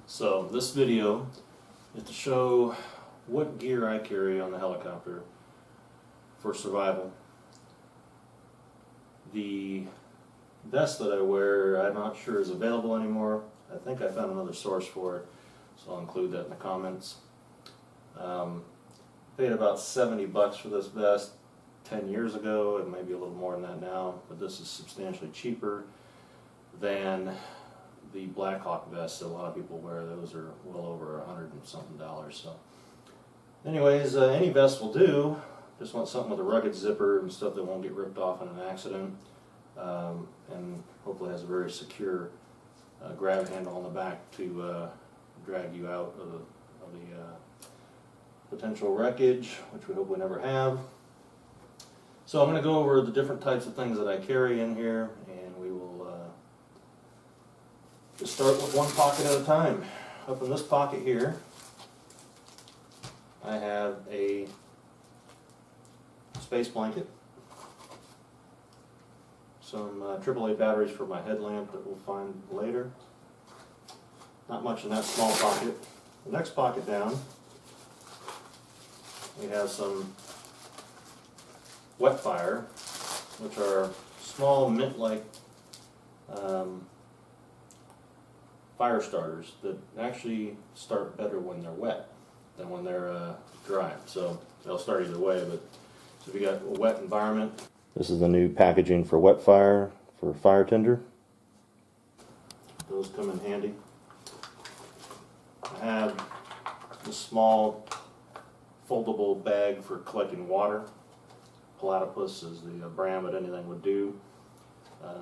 So this video is to show what gear I carry on the helicopter for survival. The vest that I wear, I'm not sure is available anymore. I think I found another source for it, so I'll include that in the comments. Paid about 70 bucks for this vest 10 years ago. It may be a little more than that now, but this is substantially cheaper than the Black Hawk vests that a lot of people wear. Those are well over $100 and something. So anyways, any vest will do. Just want something with a rugged zipper and stuff that won't get ripped off in an accident, and hopefully has a very secure grab handle on the back to drag you out of the potential wreckage, which we hope we never have. So I'm going to go over the different types of things that I carry in here, and we will just start with one pocket at a time. Up in this pocket here, I have a space blanket, some AAA batteries for my headlamp that we'll find later. Not much in that small pocket. The next pocket down, we have some wet fire, which are small mint-like fire starters that actually start better when they're wet than when they're dry. So they'll start either way, but so if you got a wet environment. This is the new packaging for wet fire, for fire tinder. Those come in handy. I have this small foldable bag for collecting water. Platypus is the brand, but anything would do.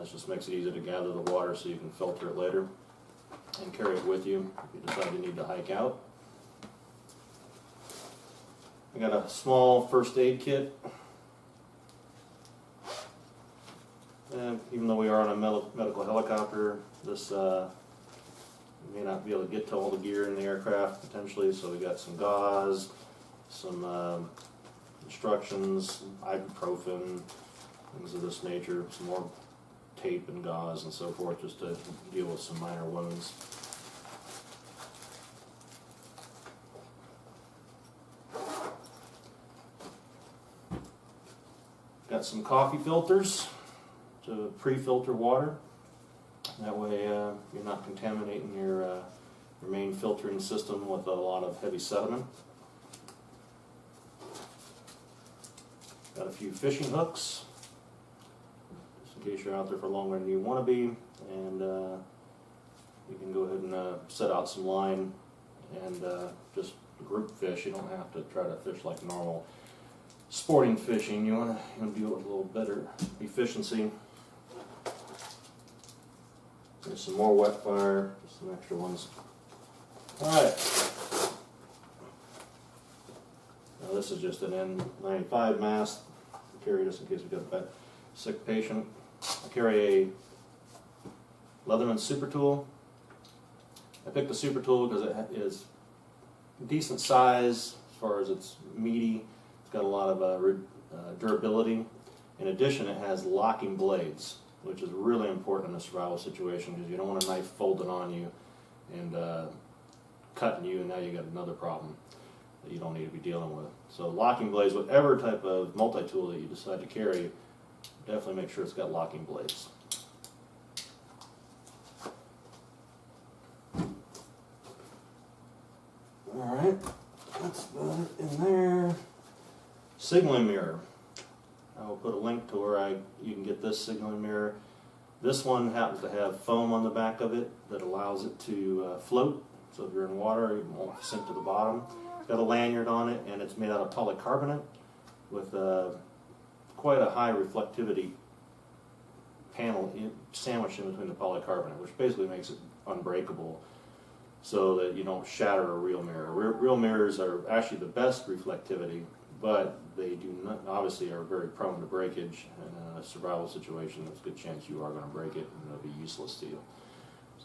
This just makes it easy to gather the water so you can filter it later and carry it with you if you decide you need to hike out. I got a small first aid kit. And even though we are on a medical helicopter, this may not be able to get to all the gear in the aircraft potentially, so we got some gauze, some instructions, ibuprofen, things of this nature, some more tape and gauze and so forth, just to deal with some minor wounds. Got some coffee filters to pre-filter water. That way you're not contaminating your main filtering system with a lot of heavy sediment. Got a few fishing hooks, just in case you're out there for longer than you want to be, and you can go ahead and set out some line and just group fish. You don't have to try to fish like normal sporting fishing. You want to do it with a little better efficiency. There's some more wet fire, just some extra ones. Alright. Now this is just an N95 mask. I carry this in case we've got a sick patient. I carry a Leatherman Super Tool. I picked the Super Tool because it is decent size as far as it's meaty. It's got a lot of durability. In addition, it has locking blades, which is really important in a survival situation because you don't want a knife folded on you and cutting you, and now you got another problem that you don't need to be dealing with. So locking blades, whatever type of multi-tool that you decide to carry, definitely make sure it's got locking blades. Alright, that's about it in there. Signaling mirror. I will put a link to where you can get this signaling mirror. This one happens to have foam on the back of it that allows it to float. So if you're in water, it won't sink to the bottom. It's got a lanyard on it, and it's made out of polycarbonate with quite a high reflectivity panel sandwiched in between the polycarbonate, which basically makes it unbreakable so that you don't shatter a real mirror. Real mirrors are actually the best reflectivity, but they do not, obviously are very prone to breakage, and in a survival situation there's a good chance you are going to break it and it'll be useless to you.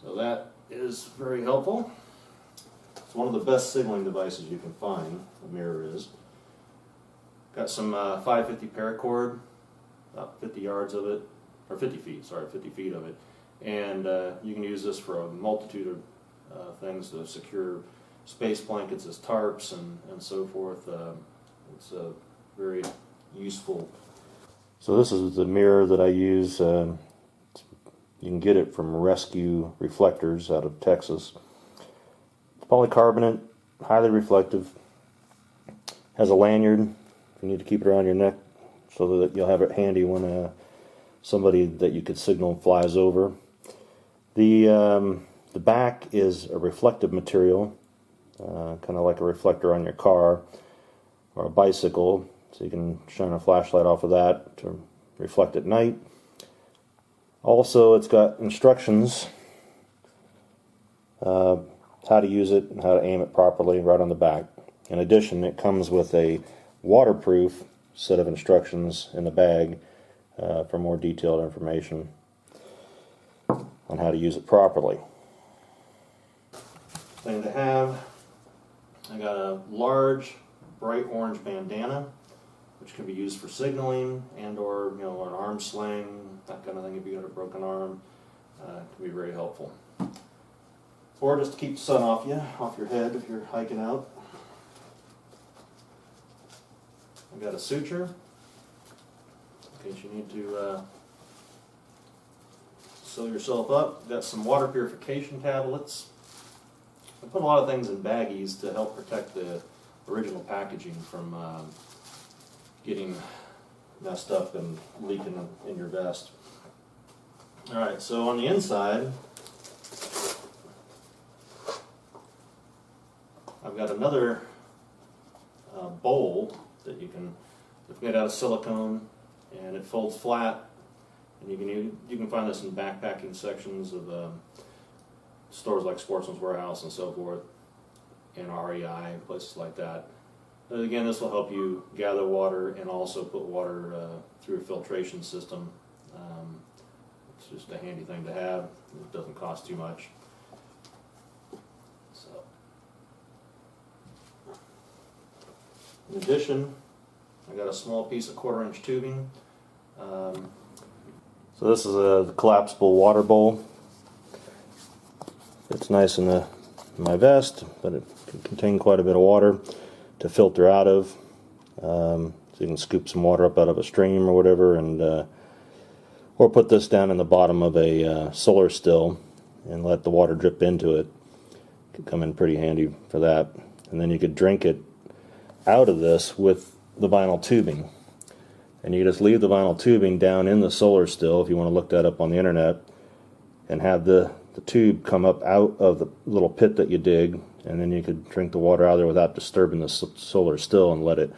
So that is very helpful. It's one of the best signaling devices you can find, a mirror is. Got some 550 paracord, about 50 yards of it, or 50 feet, sorry, 50 feet of it. And you can use this for a multitude things to secure space blankets as tarps and so forth. It's very useful. So this is the mirror that I use. You can get it from Rescue Reflectors out of Texas. It's polycarbonate, highly reflective. Has a lanyard if you need to keep it around your neck so that you'll have it handy when somebody that you could signal flies over. The back is a reflective material, kind of like a reflector on your car or a bicycle, so you can shine a flashlight off of that to reflect at night. Also, it's got instructions how to use it and how to aim it properly right on the back. In addition, it comes with a waterproof set of instructions in the bag for more detailed information on how to use it properly. Thing to have, I got a large bright orange bandana, which can be used for signaling and or an arm sling, that kind of thing if you got a broken arm. It can be very helpful. Or just to keep the sun off your head if you're hiking out. I got a suture in case you need to sew yourself up. Got some water purification tablets. I put a lot of things in baggies to help protect the original packaging from getting messed up and leaking in your vest. Alright, so on the inside, I've got another bowl that it's made out of silicone and it folds flat, and you can find this in backpacking sections of stores like Sportsman's Warehouse and so forth, and REI, places like that. But again, this will help you gather water and also put water through a filtration system. It's just a handy thing to have. It doesn't cost too much. So, in addition, I got a small piece of 1/4-inch tubing. So this is a collapsible water bowl. It's nice in my vest, but it can contain quite a bit of water to filter out of. So you can scoop some water up out of a stream or whatever, and or put this down in the bottom of a solar still and let the water drip into it. It could come in pretty handy for that. And then you could drink it out of this with the vinyl tubing. And you just leave the vinyl tubing down in the solar still, if you want to look that up on the internet, and have the tube come up out of the little pit that you dig, and then you could drink the water out of there without disturbing the solar still and let it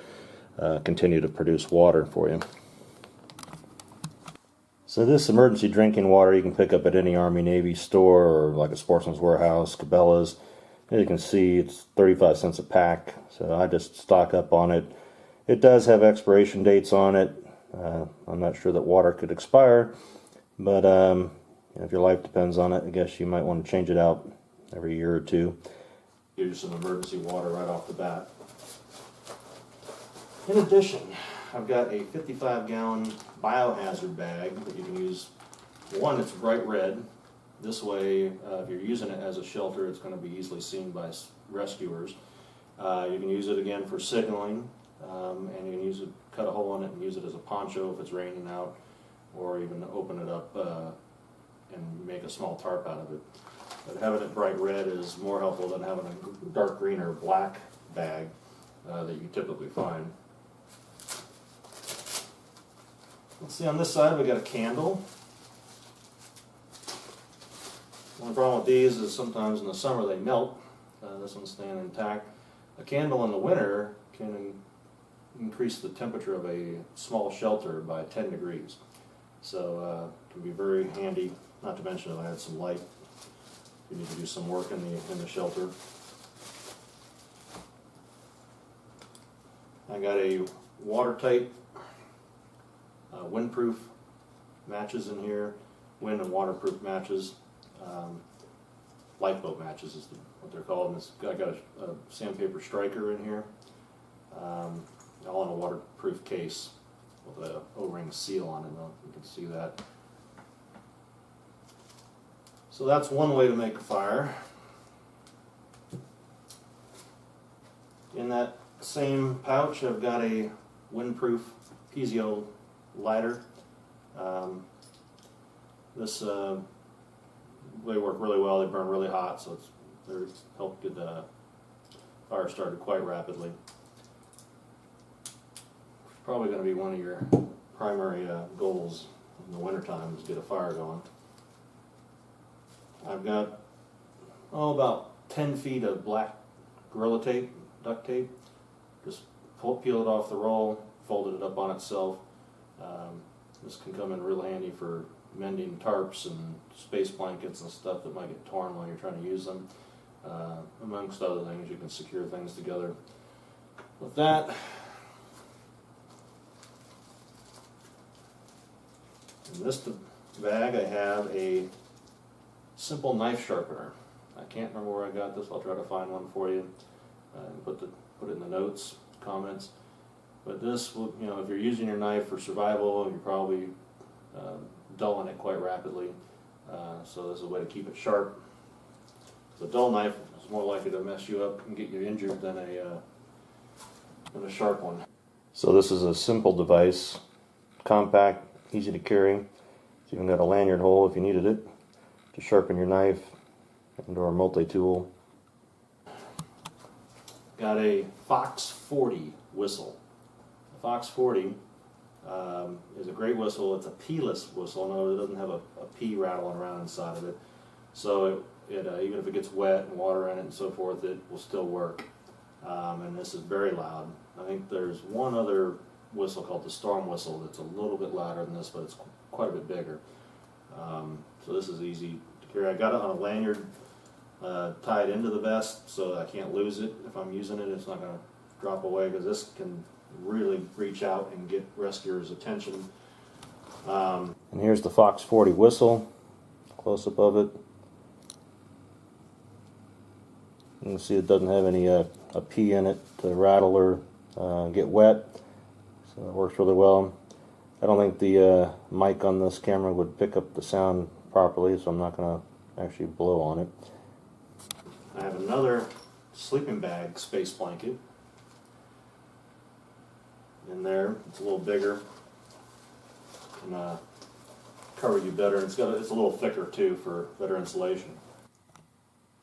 continue to produce water for you. So this emergency drinking water you can pick up at any Army Navy store or like a Sportsman's Warehouse, Cabela's. As you can see, it's 35 cents a pack, so I just stock up on it. It does have expiration dates on it. I'm not sure that water could expire, but if your life depends on it, I guess you might want to change it out every year or two. Give you some emergency water right off the bat. In addition, I've got a 55-gallon biohazard bag that you can use. One, it's bright red. This way, if you're using it as a shelter, it's going to be easily seen by rescuers. You can use it again for signaling, and you can use it, cut a hole in it and use it as a poncho if it's raining out, or even open it up and make a small tarp out of it. But having it bright red is more helpful than having a dark green or black bag that you typically find. Let's see, on this side we got a candle. The only problem with these is sometimes in the summer they melt. This one's staying intact. A candle in the winter can increase the temperature of a small shelter by 10 degrees. So it can be very handy, not to mention it'll add some light if you need to do some work in the shelter. I got a watertight windproof matches in here, wind and waterproof matches. Lifeboat matches is what they're called. And I got a sandpaper striker in here, all in a waterproof case with a O-ring seal on it. You can see that. So that's one way to make a fire. In that same pouch, I've got a windproof piezo lighter. They work really well. They burn really hot, so they help get the fire started quite rapidly. Probably going to be one of your primary goals in the wintertime is get a fire going. I've got about 10 feet of black Gorilla Tape, duct tape. Just peel it off the roll, folded it up on itself. This can come in real handy for mending tarps and space blankets and stuff that might get torn while you're trying to use them. Amongst other things, you can secure things together with that. In this bag I have a simple knife sharpener. I can't remember where I got this. I'll try to find one for you and put it in the notes, comments. But this will, if you're using your knife for survival, you're probably dulling it quite rapidly. So this is a way to keep it sharp. A dull knife is more likely to mess you up and get you injured than a sharp one. So this is a simple device, compact, easy to carry. It's even got a lanyard hole if you needed it to sharpen your knife and or a multi-tool. Got a Fox 40 whistle. The Fox 40 is a great whistle. It's a P-less whistle. No, it doesn't have a P rattling around inside of it. So even if it gets wet and water in it and so forth, it will still work. And this is very loud. I think there's one other whistle called the Storm Whistle that's a little bit louder than this, but it's quite a bit bigger. So this is easy to carry. I got it on a lanyard tied into the vest so I can't lose it. If I'm using it, it's not going to drop away, because this can really reach out and get rescuers' attention. And here's the Fox 40 whistle, close up of it. You can see it doesn't have any a P in it to rattle or get wet, so it works really well. I don't think the mic on this camera would pick up the sound properly, so I'm not going to actually blow on it. I have another sleeping bag space blanket in there. It's a little bigger, can cover you better. It's a little thicker too for better insulation.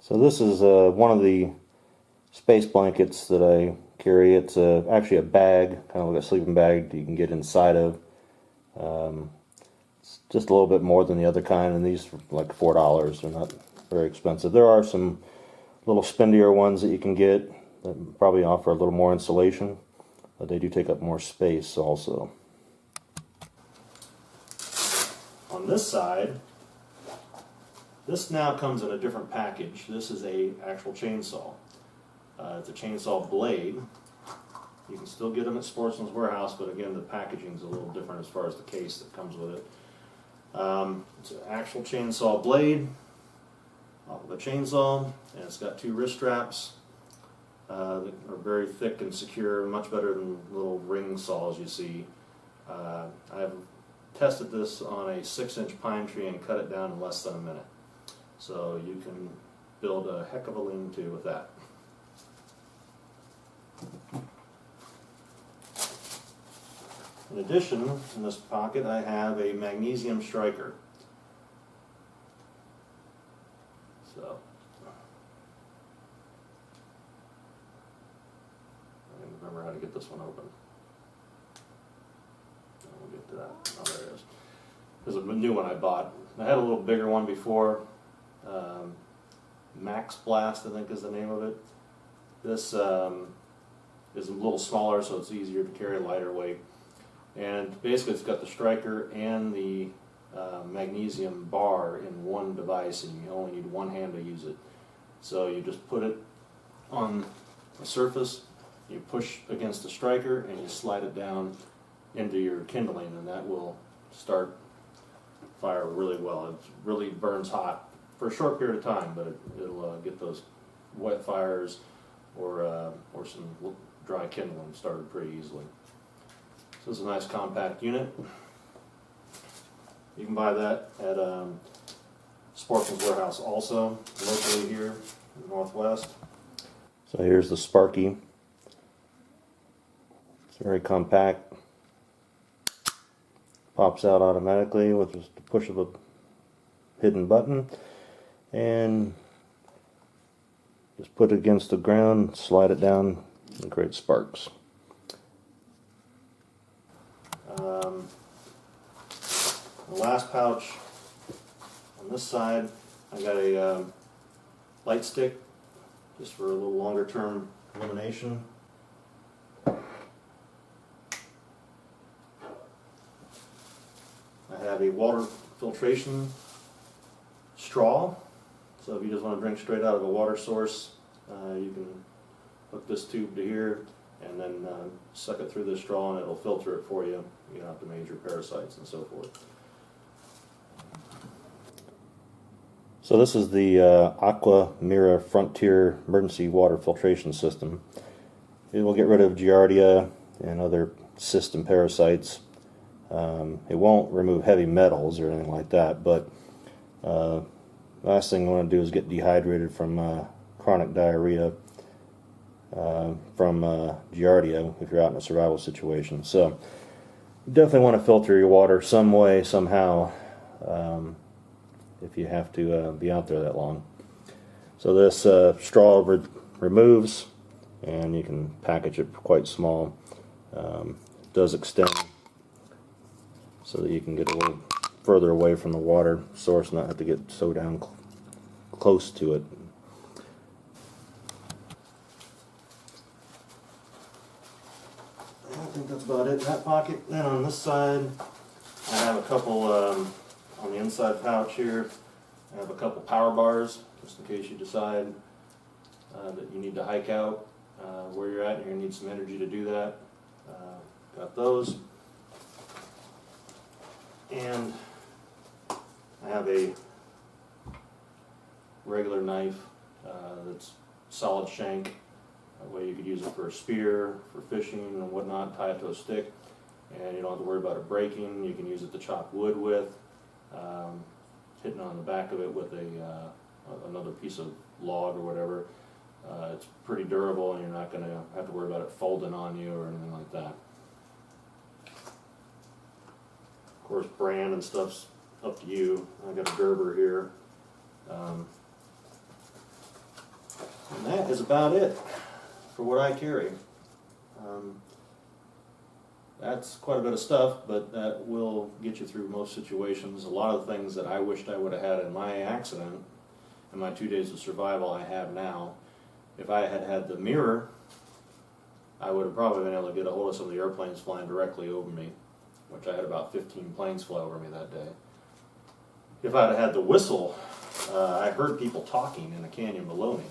So this is one of the space blankets that I carry. It's actually a bag, kind of like a sleeping bag that you can get inside of. It's just a little bit more than the other kind, and these are like $4. They're not very expensive. There are some little spendier ones that you can get that probably offer a little more insulation, but they do take up more space also. On this side, this now comes in a different package. This is a actual chainsaw. It's a chainsaw blade. You can still get them at Sportsman's Warehouse, but again, the packaging is a little different as far as the case that comes with it. It's an actual chainsaw blade off of a chainsaw, and it's got 2 wrist straps that are very thick and secure, much better than little ring saws you see. I've tested this on a 6-inch pine tree and cut it down in less than a minute. So you can build a heck of a lean-to with that. In addition, in this pocket I have a magnesium striker. So, I don't remember how to get this one open. We'll get to that. Oh, there it is. There's a new one I bought. I had a little bigger one before. Max Blast, I think is the name of it. This is a little smaller, so it's easier to carry, lighter weight. And basically it's got the striker and the magnesium bar in one device, and you only need one hand to use it. So you just put it on a surface, you push against the striker, and you slide it down into your kindling, and that will start fire really well. It really burns hot for a short period of time, but it'll get those wet fires or some dry kindling started pretty easily. So it's a nice compact unit. You can buy that at Sportsman's Warehouse also, locally here in the Northwest. So here's the Sparky. very compact. Pops out automatically with just the push of a hidden button, and just put it against the ground, slide it down, and create sparks. The last pouch on this side, I got a light stick just for a little longer term illumination. I have a water filtration straw, so if you just want to drink straight out of a water source, you can hook this tube to here and then suck it through the straw and it'll filter it for you. You don't have to major parasites and so forth. So this is the Aqua Mira Frontier Emergency Water Filtration System. It will get rid of Giardia and other cysts and parasites. It won't remove heavy metals or anything like that, but last thing I want to do is get dehydrated from chronic diarrhea from Giardia if you're out in a survival situation. So you definitely want to filter your water some way, somehow, if you have to be out there that long. So this straw removes, and you can package it quite small. It does extend so that you can get a little further away from the water source and not have to get so down close to it. I think that's about it in that pocket. Then on this side, I have a couple, on the inside pouch here, I have a couple power bars, just in case you decide that you need to hike out where you're at and you're going to need some energy to do that. Got those. And I have a regular knife that's solid shank. That way you could use it for a spear, for fishing and whatnot, tie it to a stick, and you don't have to worry about it breaking. You can use it to chop wood with, hitting on the back of it with another piece of log or whatever. It's pretty durable and you're not going to have to worry about it folding on you or anything like that. Of course, brand and stuff's up to you. I got a Gerber here. And that is about it for what I carry. That's quite a bit of stuff, but that will get you through most situations. A lot of things that I wished I would have had in my accident, in my 2 days of survival, I have now. If I had had the mirror, I would have probably been able to get a hold of some of the airplanes flying directly over me, which I had about 15 planes fly over me that day. If I had had the whistle, I heard people talking in a canyon below me,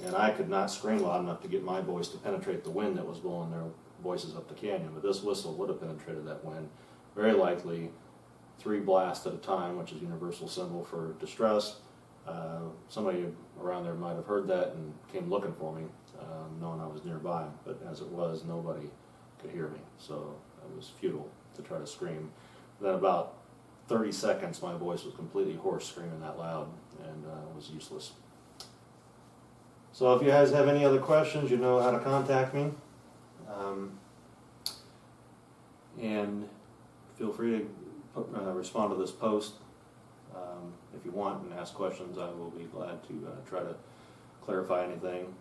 and I could not scream loud enough to get my voice to penetrate the wind that was blowing their voices up the canyon, but this whistle would have penetrated that wind. Very likely 3 blasts at a time, which is a universal symbol for distress. Somebody around there might have heard that and came looking for me, knowing I was nearby, but as it was, nobody could hear me, so it was futile to try to scream. Then about 30 seconds my voice was completely hoarse, screaming that loud, and it was useless. So if you guys have any other questions, you know how to contact me. And feel free to respond to this post if you want and ask questions. I will be glad to try to clarify anything.